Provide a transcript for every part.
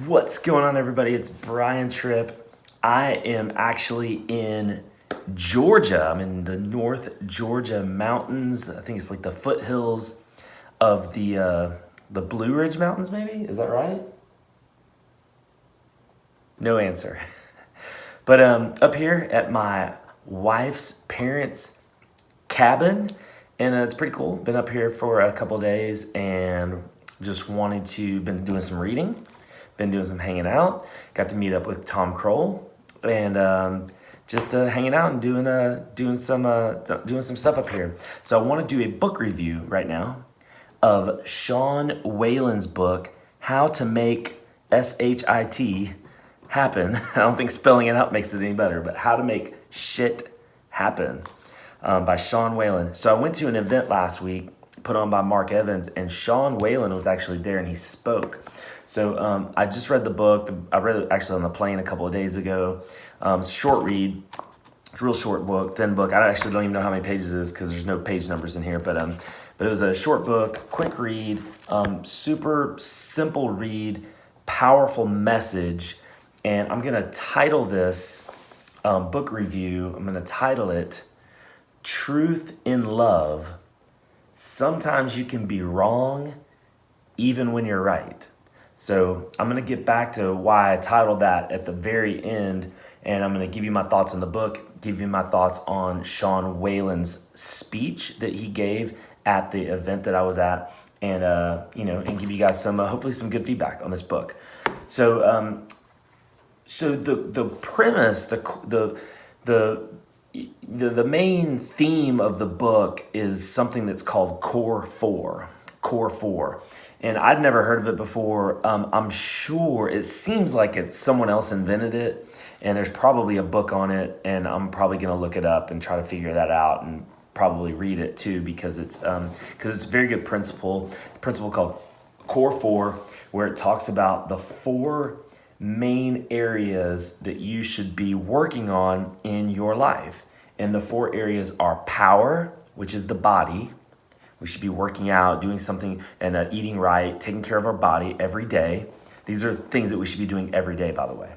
What's going on, everybody? It's Brian Trippe. I am actually in Georgia. I'm in the North Georgia mountains. I think it's like the foothills of the Blue Ridge Mountains, maybe? Is that right? No answer. But up here at my wife's parents' cabin, and it's pretty cool. Been up here for a couple days and just been doing some reading, been doing some hanging out. Got to meet up with Tom Kroll and just hanging out and doing some stuff up here. So I want to do a book review right now of Sean Whalen's book, How to Make SHIT Happen. I don't think spelling it out makes it any better, but How to Make Shit Happen by Sean Whalen. So I went to an event last week put on by Mark Evans, and Sean Whalen was actually there and he spoke. So I just read the book. I read it actually on the plane a couple of days ago. Short read, real short book, thin book. I actually don't even know how many pages it is because there's no page numbers in here, but it was a short book, quick read, super simple read, powerful message. And I'm gonna title this book review, I'm gonna title it Truth in Love. Sometimes you can be wrong even when you're right. So I'm gonna get back to why I titled that at the very end, and I'm gonna give you my thoughts on the book, give you my thoughts on Sean Whalen's speech that he gave at the event that I was at, and and give you guys some hopefully some good feedback on this book. So the premise, the main theme of the book is something that's called Core 4. And I'd never heard of it before. I'm sure it seems like it's someone else invented it, and there's probably a book on it, and I'm probably gonna look it up and try to figure that out and probably read it too, because it's a very good principle called Core 4, where it talks about the 4 main areas that you should be working on in your life. And the 4 areas are power, which is the body. We should be working out, doing something, and eating right, taking care of our body every day. These are things that we should be doing every day, by the way.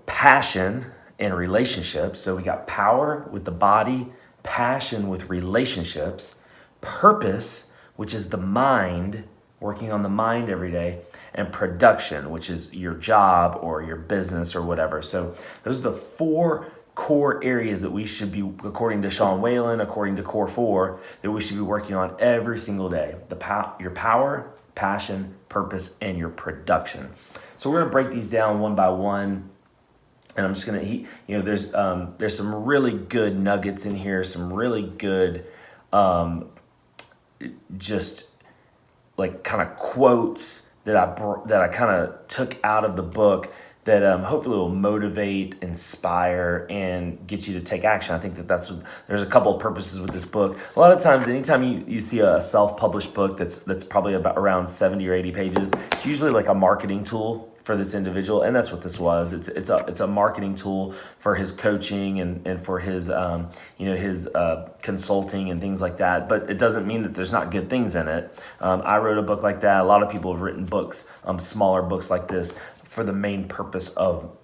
Passion and relationships. So we got power with the body, passion with relationships, purpose, which is the mind, working on the mind every day, and production, which is your job or your business or whatever. So those are the 4 core areas that we should be, according to Sean Whalen, according to Core 4, that we should be working on every single day. Your power, passion, purpose, and your production. So we're gonna break these down one by one. And I'm just gonna, there's some really good nuggets in here, some really good, just like kind of quotes that I kind of took out of the book that hopefully will motivate, inspire, and get you to take action. I think there's a couple of purposes with this book. A lot of times, anytime you see a self-published book that's probably about around 70 or 80 pages, it's usually like a marketing tool for this individual, and that's what this was. It's a marketing tool for his coaching and for his his consulting and things like that. But it doesn't mean that there's not good things in it. I wrote a book like that. A lot of people have written books, smaller books like this, for the main purpose of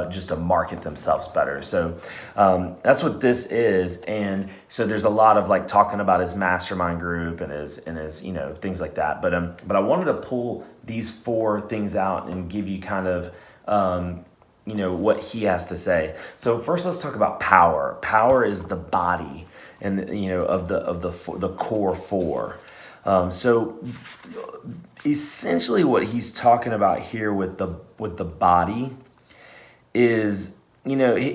just to market themselves better. So that's what this is. And so there's a lot of like talking about his mastermind group and his things like that. But I wanted to pull these 4 things out and give you kind of what he has to say. So first, let's talk about power. Power is the body, and of the core 4. So essentially what he's talking about here with the body is,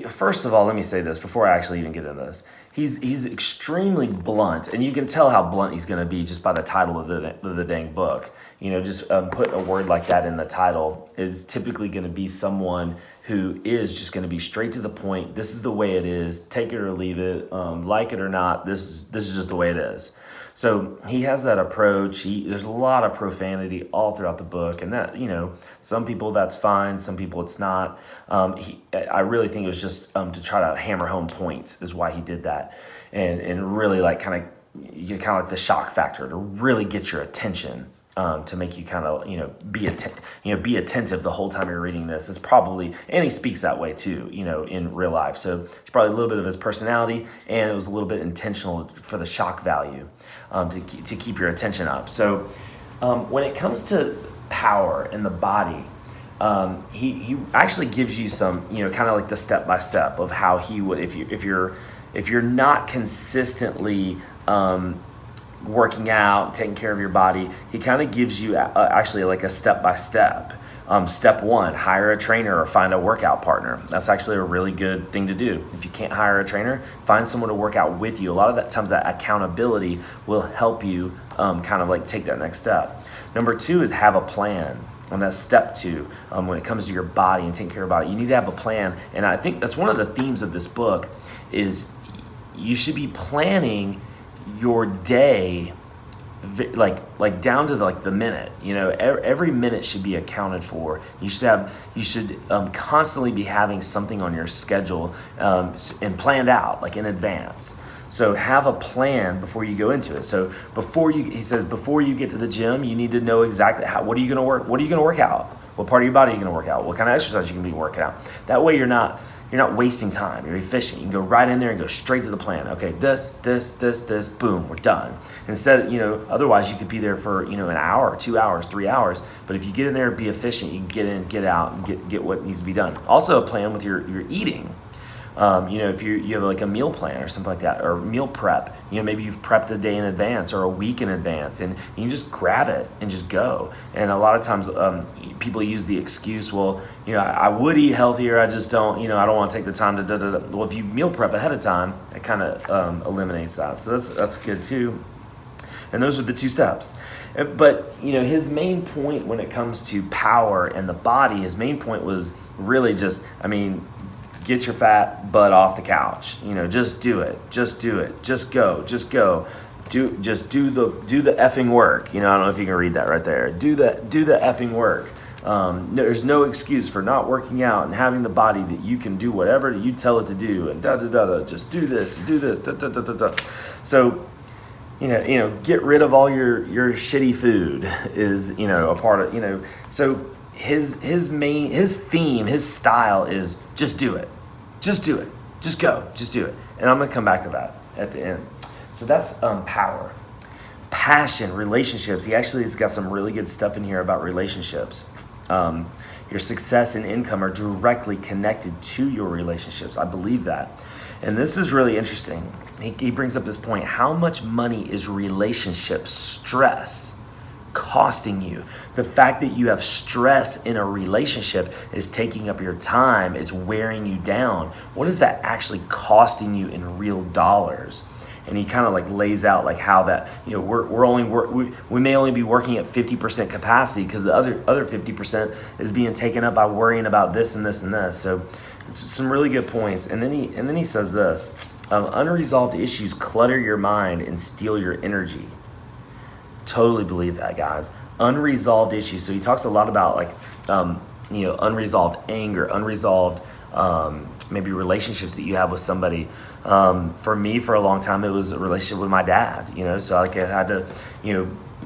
first of all, let me say this before I actually even get into this. He's extremely blunt, and you can tell how blunt he's going to be just by the title of the dang book. Just put a word like that in the title is typically going to be someone who is just going to be straight to the point. This is the way it is. Take it or leave it. Like it or not. This is just the way it is. So he has that approach. There's a lot of profanity all throughout the book, and that some people that's fine, some people it's not. I really think it was just to try to hammer home points is why he did that, and really like kind of like the shock factor to really get your attention to make you kind of, be attentive the whole time you're reading this. It's probably, and he speaks that way too, in real life. So it's probably a little bit of his personality, and it was a little bit intentional for the shock value, to keep your attention up. So when it comes to power in the body, he actually gives you some, kind of like the step by step of how he would, if you're not consistently working out, taking care of your body, he kind of gives you actually like a step by step. Step one, hire a trainer or find a workout partner. That's actually a really good thing to do. If you can't hire a trainer, find someone to work out with you. A lot of that times that accountability will help you kind of like take that next step. Number two is have a plan. And that's step two. When it comes to your body and taking care of your body, you need to have a plan. And I think that's one of the themes of this book is you should be planning your day like down to the minute. Every minute should be accounted for. You should constantly be having something on your schedule and planned out like in advance. So have a plan before you go into it. So before you get to the gym, you need to know exactly what are you going to work out? What part of your body are you going to work out? What kind of exercise you can be working out? That way you're not wasting time. You're efficient. You can go right in there and go straight to the plan. Okay, this, boom, we're done. Instead, otherwise you could be there for, an hour, 2 hours, 3 hours. But if you get in there and be efficient, you can get in, get out, and get what needs to be done. Also a plan with your eating. If you have like a meal plan or something like that, or meal prep, maybe you've prepped a day in advance or a week in advance, and you can just grab it and just go. And a lot of times people use the excuse, well, I would eat healthier, I just don't, I don't want to take the time to Well, if you meal prep ahead of time, it kind of eliminates that. So that's good too. And those are the two steps. But, his main point when it comes to power and the body, his main point was really just, get your fat butt off the couch. Just do it. Just do it. Just go. Do the effing work. I don't know if you can read that right there. Do the effing work. There's no excuse for not working out and having the body that you can do whatever you tell it to do, and just do this and do this. So, get rid of all your shitty food is, a part of, so his theme, his style is just do it. Just do it. Just go. Just do it. And I'm going to come back to that at the end. So that's power. Passion, relationships. He actually has got some really good stuff in here about relationships. Your success and income are directly connected to your relationships. I believe that. And this is really interesting. He brings up this point. How much money is relationship stress costing you? The fact that you have stress in a relationship is taking up your time, is wearing you down. What is that actually costing you in real dollars? And he kind of like lays out like how that, we may only be working at 50% capacity because the other 50% is being taken up by worrying about this and this and this. So it's some really good points. And then he says this, unresolved issues clutter your mind and steal your energy. Totally believe that, guys. Unresolved issues. So he talks a lot about like, unresolved anger, unresolved maybe relationships that you have with somebody. For me, for a long time, it was a relationship with my dad. So like I had to,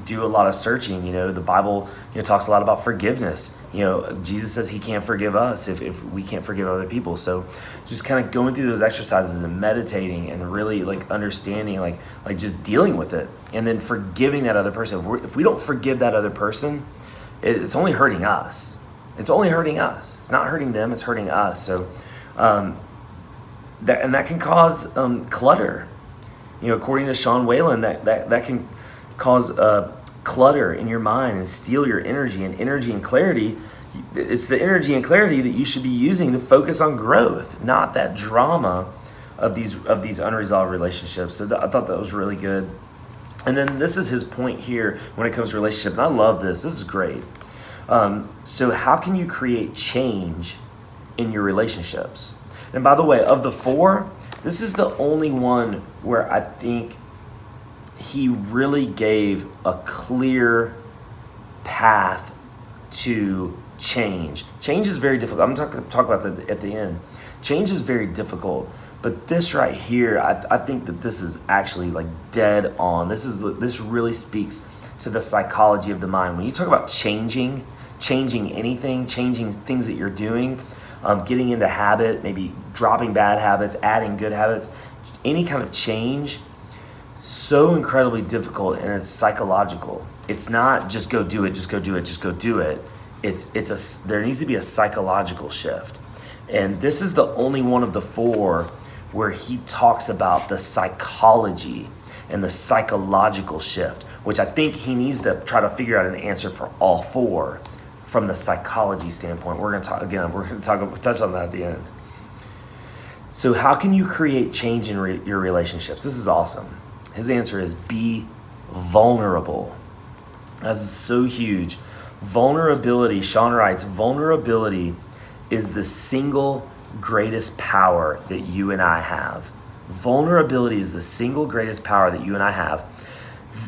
do a lot of searching. The Bible, talks a lot about forgiveness. Jesus says he can't forgive us if we can't forgive other people. So just kind of going through those exercises and meditating and really like understanding, like just dealing with it, and then forgiving that other person. If we don't forgive that other person, it's only hurting us. It's only hurting us. It's not hurting them. It's hurting us. So that can cause clutter. According to Sean Whalen, that can cause clutter in your mind and steal your energy and clarity. It's the energy and clarity that you should be using to focus on growth, not that drama of these unresolved relationships. So I thought that was really good. And then this is his point here when it comes to relationship. And I love this. This is great. So how can you create change in your relationships? And by the way, of the four, this is the only one where I think he really gave a clear path to change. Change is very difficult. I'm going to talk about that at the end. Change is very difficult, but this right here, I think that this is actually like dead on. This really speaks to the psychology of the mind. When you talk about changing anything, changing things that you're doing, getting into habit, maybe dropping bad habits, adding good habits, any kind of change, so incredibly difficult, and it's psychological. It's not just go do it, just go do it, just go do it. There needs to be a psychological shift. And this is the only one of the four where he talks about the psychology and the psychological shift, which I think he needs to try to figure out an answer for all four from the psychology standpoint. We're going to touch on that at the end. So how can you create change in your relationships? This is awesome. His answer is be vulnerable. This is so huge. Vulnerability, Sean writes, vulnerability is the single greatest power that you and I have. Vulnerability is the single greatest power that you and I have.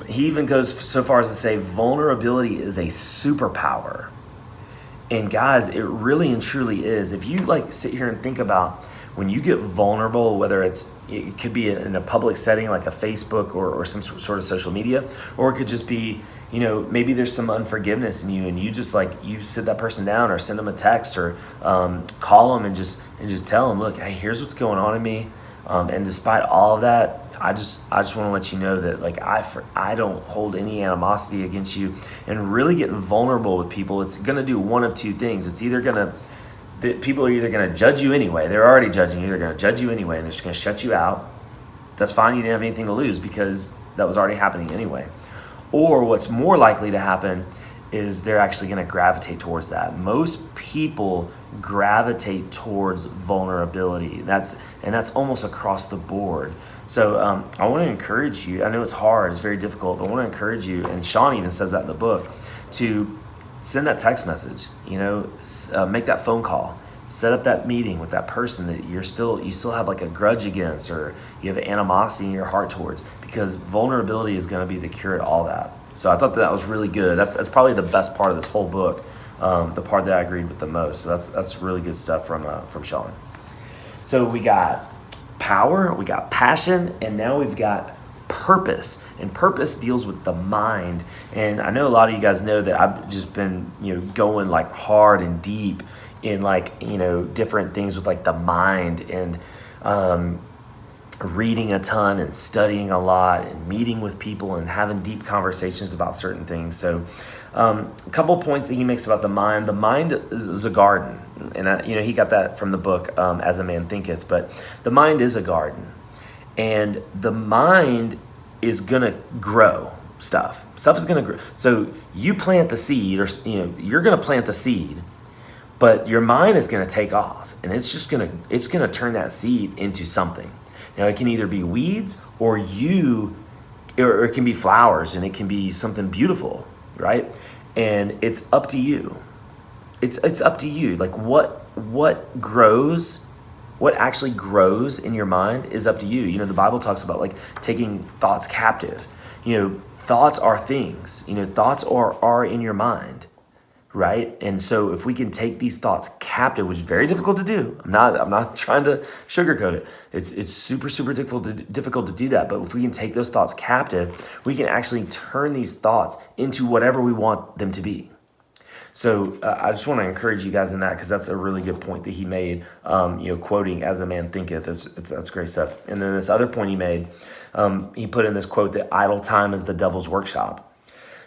He even goes so far as to say vulnerability is a superpower. And guys, it really and truly is. If you sit here and think about when you get vulnerable, whether it could be in a public setting like a Facebook or some sort of social media, or it could just be, maybe there's some unforgiveness in you and you just you sit that person down or send them a text or call them and just tell them, look, hey, here's what's going on in me. And despite all of that, I just want to let you know that I don't hold any animosity against you. And really getting vulnerable with people, it's going to do one of two things. It's either people are either going to judge you anyway. They're already judging you. They're going to judge you anyway, and they're just going to shut you out. That's fine. You didn't have anything to lose because that was already happening anyway. Or what's more likely to happen is they're actually going to gravitate towards that. Most people gravitate towards vulnerability. That's almost across the board. So I want to encourage you. I know it's hard. It's very difficult. But I want to encourage you, and Sean even says that in the book, to send that text message, make that phone call, set up that meeting with that person that you still have a grudge against, or you have animosity in your heart towards, because vulnerability is going to be the cure to all that. So I thought that was really good. That's probably the best part of this whole book, the part that I agreed with the most. So that's really good stuff from Sean. So we got power, we got passion, and now we've got purpose. And purpose deals with the mind. And I know a lot of you guys know that I've just been going hard and deep in different things with the mind, and reading a ton and studying a lot and meeting with people and having deep conversations about certain things. So a couple points that he makes about the mind. The mind is a garden. And he got that from the book As a Man Thinketh. But the mind is a garden. And the mind is going to grow stuff. Stuff is going to grow. So you plant the seed, or you're going to plant the seed, but your mind is going to take off, and it's going to turn that seed into something. Now it can either be weeds or it can be flowers, and it can be something beautiful, right? And it's up to you. It's up to you. What grows, what actually grows in your mind is up to you. The Bible talks about taking thoughts captive. Thoughts are things. Thoughts are in your mind, right? And so if we can take these thoughts captive, which is very difficult to do, I'm not trying to sugarcoat it. It's super, super difficult to do that. But if we can take those thoughts captive, we can actually turn these thoughts into whatever we want them to be. So I just want to encourage you guys in that, because that's a really good point that he made, quoting As a Man Thinketh. That's great stuff. And then this other point he made, he put in this quote that idle time is the devil's workshop.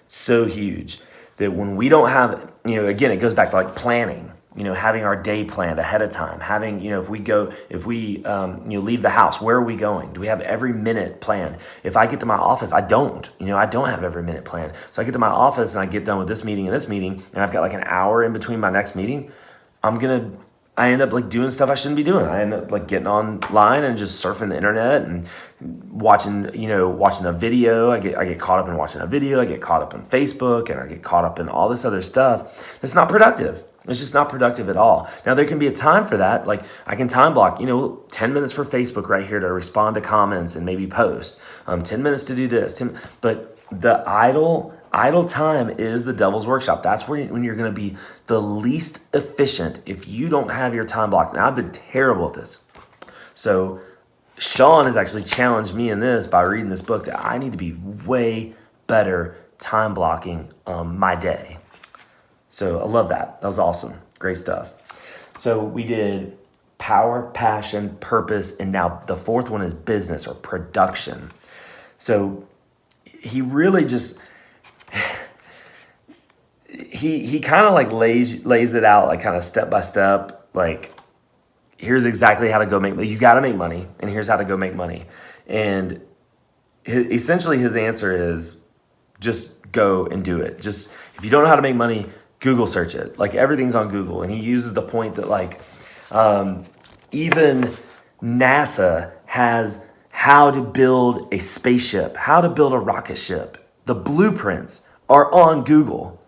So huge that when we don't have, again, it goes back to planning, having our day planned ahead of time, having, if we leave the house, where are we going? Do we have every minute planned? If I get to my office, I don't have every minute planned. So I get to my office and I get done with this meeting, and I've got an hour in between my next meeting. I end up doing stuff I shouldn't be doing. I end up getting online and just surfing the internet and watching a video. I get caught up in watching a video. I get caught up on Facebook, and I get caught up in all this other stuff. It's not productive. It's just not productive at all. Now there can be a time for that. I can time block, 10 minutes for Facebook right here to respond to comments and maybe post. 10 minutes to do this. But the idle time is the devil's workshop. That's when you're going to be the least efficient if you don't have your time blocked. And I've been terrible at this. So Sean has actually challenged me in this by reading this book that I need to be way better time blocking my day. So I love that. That was awesome. Great stuff. So we did power, passion, purpose, and now the fourth one is business or production. So he really just he kind of like lays it out like kind of step by step, like here's exactly how to go make, you got to make money, and here's how to go make money. And essentially his answer is just go and do it. Just, if you don't know how to make money, Google search it. Like everything's on Google. And he uses the point that like even NASA has how to build a spaceship, how to build a rocket ship. The blueprints are on Google.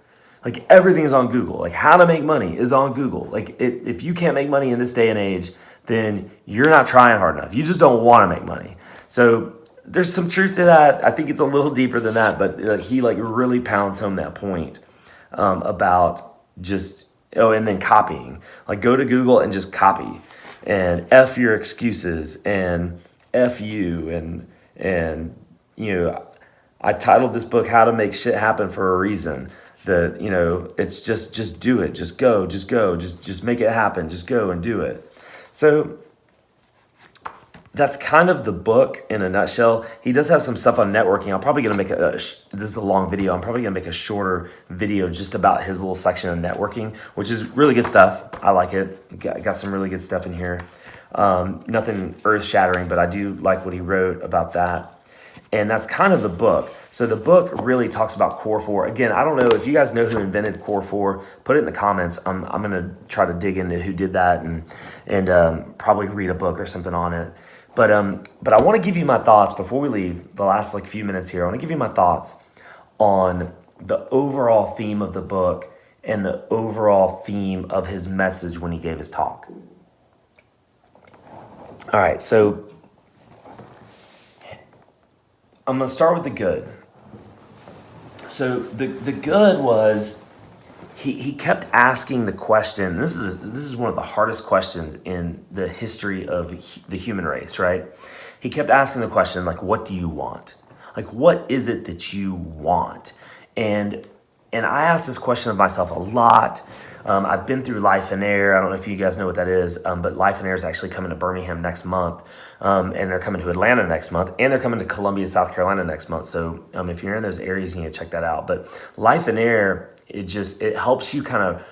Like everything's on Google. Like how to make money is on Google. Like if you can't make money in this day and age, then you're not trying hard enough. You just don't want to make money. So there's some truth to that. I think it's a little deeper than that, but he like really pounds home that point about just, and then copying. Like go to Google and just copy, and F your excuses and F you. And you know, I titled this book, How to Make Shit Happen, for a reason. That, you know, it's just do it. Just go, just make it happen. Just go and do it. So that's kind of the book in a nutshell. He does have some stuff on networking. I'm probably going to make this is a long video. I'm probably going to make a shorter video just about his little section of networking, which is really good stuff. I like it. Got some really good stuff in here. Nothing earth shattering, but I do like what he wrote about that. And that's kind of the book. So the book really talks about Core 4. Again, I don't know if you guys know who invented Core 4. Put it in the comments. I'm going to try to dig into who did that and probably read a book or something on it. But I want to give you my thoughts before we leave. The last like few minutes here, I want to give you my thoughts on the overall theme of the book and the overall theme of his message when he gave his talk. All right, so I'm going to start with the good. So the good was he kept asking the question. This is one of the hardest questions in the history of the human race, right? He kept asking the question, like, what do you want? Like, what is it that you want? And I asked this question of myself a lot. I've been through Life and Air. I don't know if you guys know what that is, but Life and Air is actually coming to Birmingham next month, and they're coming to Atlanta next month, and they're coming to Columbia, South Carolina next month. So if you're in those areas, you need to check that out. But Life and Air, it helps you kind of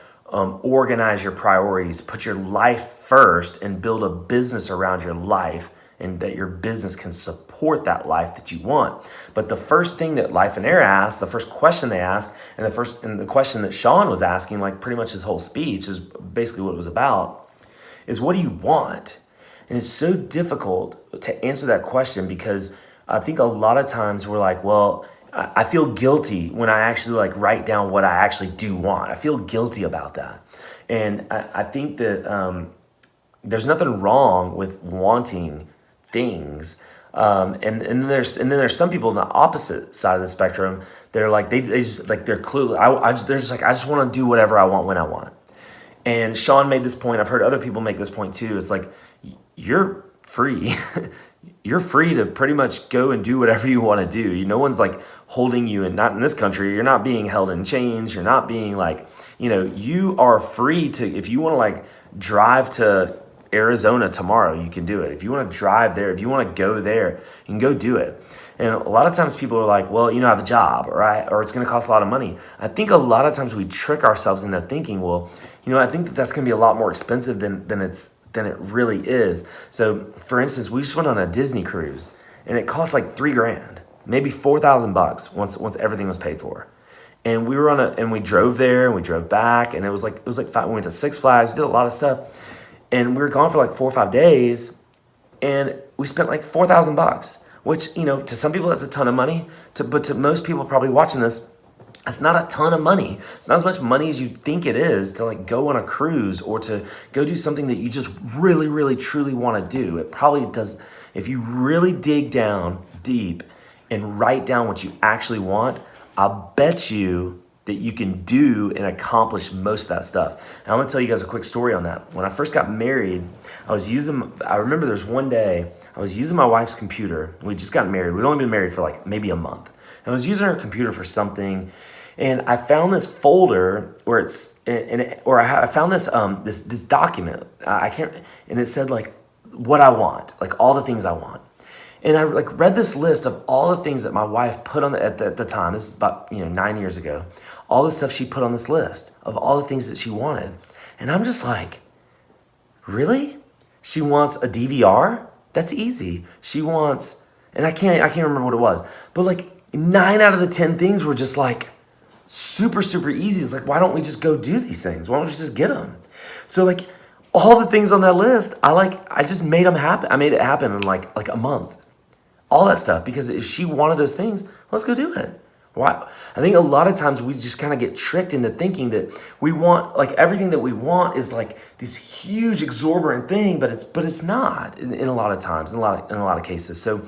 organize your priorities, put your life first, and build a business around your life, and that your business can support that life that you want. But the first thing that Life and Air asked, the first question they asked, and the question that Sean was asking, like pretty much his whole speech is basically what it was about, is what do you want? And it's so difficult to answer that question because I think a lot of times we're like, well, I feel guilty when I actually like write down what I actually do want. I feel guilty about that. And I think that there's nothing wrong with wanting things, and then there's some people on the opposite side of the spectrum. They're like they just like they're clueless. They're just like, I just want to do whatever I want when I want. And Sean made this point. I've heard other people make this point too. It's like you're free. You're free to pretty much go and do whatever you want to do. No one's like holding you, and not in this country. You're not being held in chains. You're not being like, you are free to, if you want to like drive to Arizona tomorrow, you can do it. If you want to drive there, if you want to go there, you can go do it. And a lot of times people are like, well, I have a job, right? Or it's going to cost a lot of money. I think a lot of times we trick ourselves into thinking, well, I think that's going to be a lot more expensive than it really is. So for instance, we just went on a Disney cruise and it cost like $3,000, maybe $4,000 once everything was paid for. And we were and we drove there and we drove back, and it was like we went to Six Flags, we did a lot of stuff. And we were gone for like 4 or 5 days, and we spent like $4,000, which, to some people that's a ton of money, but to most people probably watching this, that's not a ton of money. It's not as much money as you think it is to like go on a cruise or to go do something that you just really, really, truly want to do. It probably does, if you really dig down deep and write down what you actually want, I'll bet you that you can do and accomplish most of that stuff. And I'm gonna tell you guys a quick story on that. When I first got married, I remember there was one day, I was using my wife's computer. We just got married. We'd only been married for like maybe a month. And I was using her computer for something, and I found this folder where I found this this document. I can't, and it said like what I want, like all the things I want. And I like read this list of all the things that my wife put on at the time. This is about 9 years ago. All the stuff she put on this list of all the things that she wanted, and I'm just like, really? She wants a DVR? That's easy. She wants, and I can't remember what it was, but like 9 out of the 10 things were just like super, super easy. It's like, why don't we just go do these things? Why don't we just get them? So like all the things on that list, I just made them happen. I made it happen in like a month. All that stuff, because if she wanted those things, let's go do it. Why? I think a lot of times we just kind of get tricked into thinking that we want, like everything that we want is like this huge exorbitant thing, but it's not in a lot of times, in a lot of cases. So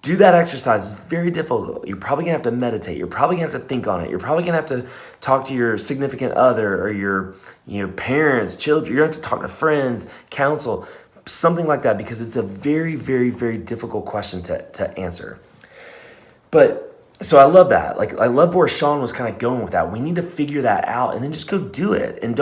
do that exercise. It's very difficult. You're probably gonna have to meditate. You're probably gonna have to think on it. You're probably gonna have to talk to your significant other or your parents, children. You're gonna have to talk to friends, counsel, something like that, because it's a very, very, very difficult question to answer. But so I love that. Like I love where Sean was kind of going with that. We need to figure that out and then just go do it. And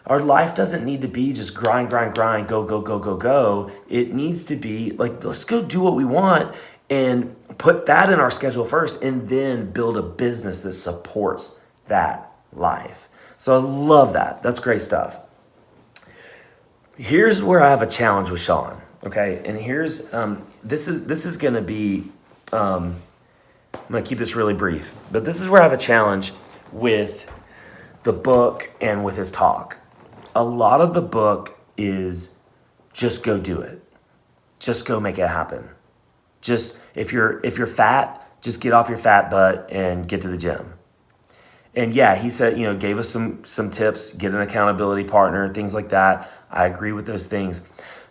our life doesn't need to be just grind, go. It needs to be like, let's go do what we want and put that in our schedule first, and then build a business that supports that life. So I love that. That's great stuff. Here's where I have a challenge with Sean. Okay. And here's, this is going to be, I'm going to keep this really brief, but this is where I have a challenge with the book and with his talk. A lot of the book is just go do it. Just go make it happen. Just, if you're fat, just get off your fat butt and get to the gym. And yeah, he said, gave us some tips, get an accountability partner, things like that. I agree with those things,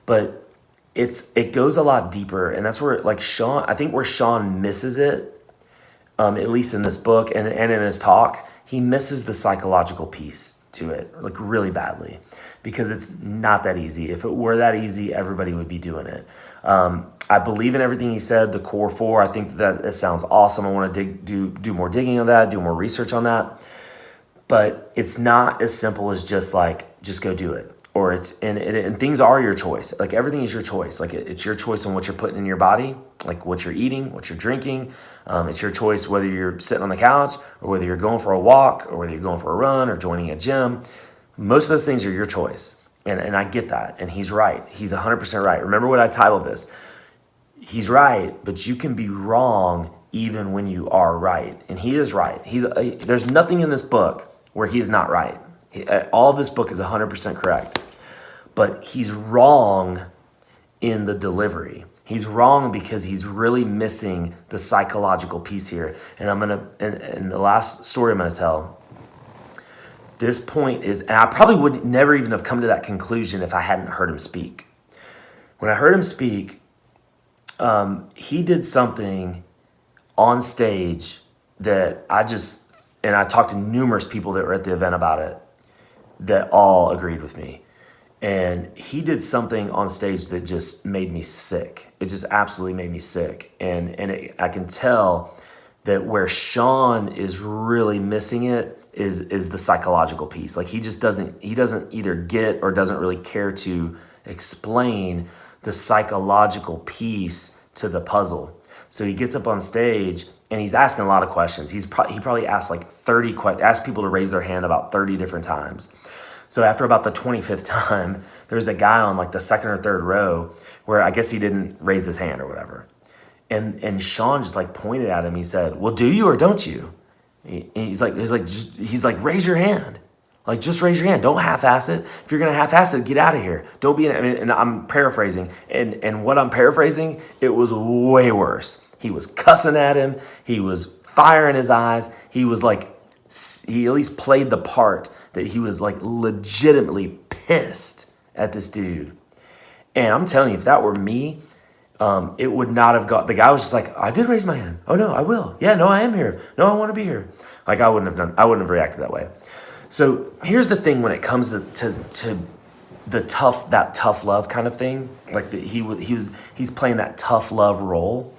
but it goes a lot deeper. And that's where I think where Sean misses it, at least in this book and in his talk, he misses the psychological piece to it, like really badly, because it's not that easy. If it were that easy, everybody would be doing it. I believe in everything he said, the core 4. I think that it sounds awesome. I want to do more digging on that, do more research on that. But it's not as simple as just go do it. Or and things are your choice. Like everything is your choice. Like it's your choice on what you're putting in your body, like what you're eating, what you're drinking. It's your choice whether you're sitting on the couch or whether you're going for a walk or whether you're going for a run or joining a gym. Most of those things are your choice. And I get that. And he's right. He's 100% right. Remember what I titled this. He's right, but you can be wrong even when you are right. And he is right. There's nothing in this book where he is not right. All of this book is 100% correct. But he's wrong in the delivery. He's wrong because he's really missing the psychological piece here. And and the last story I'm going to tell, this point is, and I probably would never even have come to that conclusion if I hadn't heard him speak. When I heard him speak, he did something on stage that I talked to numerous people that were at the event about it that all agreed with me. And he did something on stage that just made me sick. It just absolutely made me sick. I can tell that where Sean is really missing it is the psychological piece. Like he doesn't either get or doesn't really care to explain the psychological piece to the puzzle. So he gets up on stage and he's asking a lot of questions. He probably asked asked people to raise their hand about 30 different times. So after about the 25th time, there's a guy on like the second or third row where I guess he didn't raise his hand or whatever. And Sean just like pointed at him. He said, "Well, do you or don't you?" He's like, raise your hand. Like, just raise your hand. Don't half-ass it. If you're going to half-ass it, get out of here. Don't be and I'm paraphrasing. And what I'm paraphrasing, it was way worse. He was cussing at him. He was fire in his eyes. He was like, he at least played the part that he was like legitimately pissed at this dude. And I'm telling you, if that were me, it would not have got, the guy was just like, I did raise my hand. Oh no, I will. Yeah, no, I am here. No, I want to be here. Like I wouldn't have reacted that way. So here's the thing when it comes to the tough love kind of thing, like he's playing that tough love role.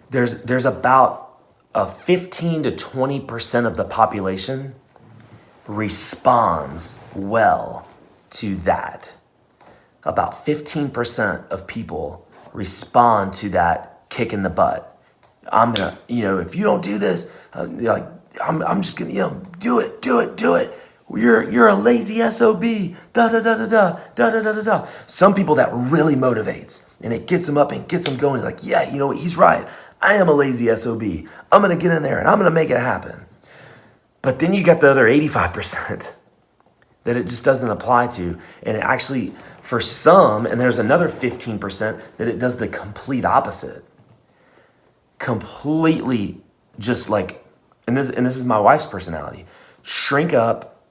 There's about 15 to 20% of the population responds well to that. About 15% of people respond to that kick in the butt. I'm gonna, if you don't do this, I'm just gonna, do it. You're a lazy SOB. Da da da da da da da da da da. Some people that really motivates and it gets them up and gets them going. Like, yeah, you know what? He's right. I am a lazy SOB. I'm gonna get in there and I'm gonna make it happen. But then you got the other 85% that it just doesn't apply to. And it actually, for some, and there's another 15% that it does the complete opposite. Completely just like, and this is my wife's personality, shrink up,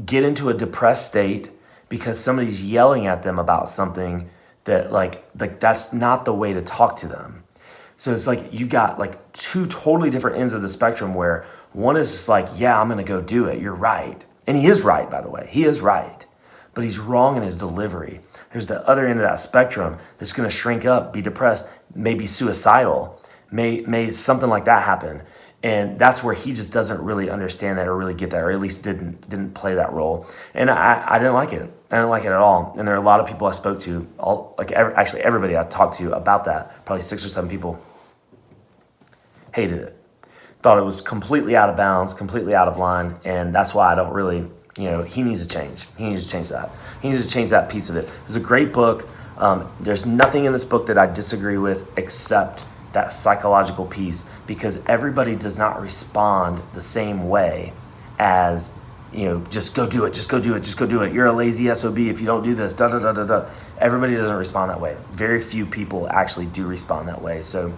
get into a depressed state because somebody's yelling at them about something that like that's not the way to talk to them. So it's like you've got like two totally different ends of the spectrum where one is just like, yeah, I'm going to go do it. You're right. And he is right, by the way. He is right. But he's wrong in his delivery. There's the other end of that spectrum that's going to shrink up, be depressed, maybe suicidal, may something like that happen. And that's where he just doesn't really understand that or really get that, or at least didn't play that role. And I didn't like it. I didn't like it at all. And there are a lot of people I spoke to, actually everybody I talked to about that, probably 6 or 7 people, hated it. Thought it was completely out of bounds, completely out of line. And that's why I don't really, he needs to change. He needs to change that. He needs to change that piece of it. It's a great book. There's nothing in this book that I disagree with except that psychological piece, because everybody does not respond the same way as, just go do it. You're a lazy SOB if you don't do this, da da da da da. Everybody doesn't respond that way. Very few people actually do respond that way. So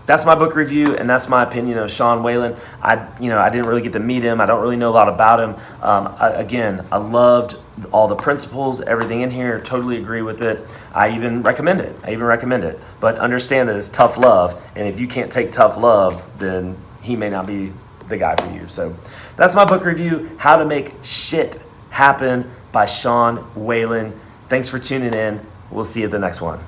that's my book review, and that's my opinion of Sean Whalen. I didn't really get to meet him. I don't really know a lot about him. I loved all the principles, everything in here. Totally agree with it. I even recommend it. But understand that it's tough love, and if you can't take tough love, then he may not be the guy for you. So that's my book review, How to Make Shit Happen by Sean Whalen. Thanks for tuning in. We'll see you at the next one.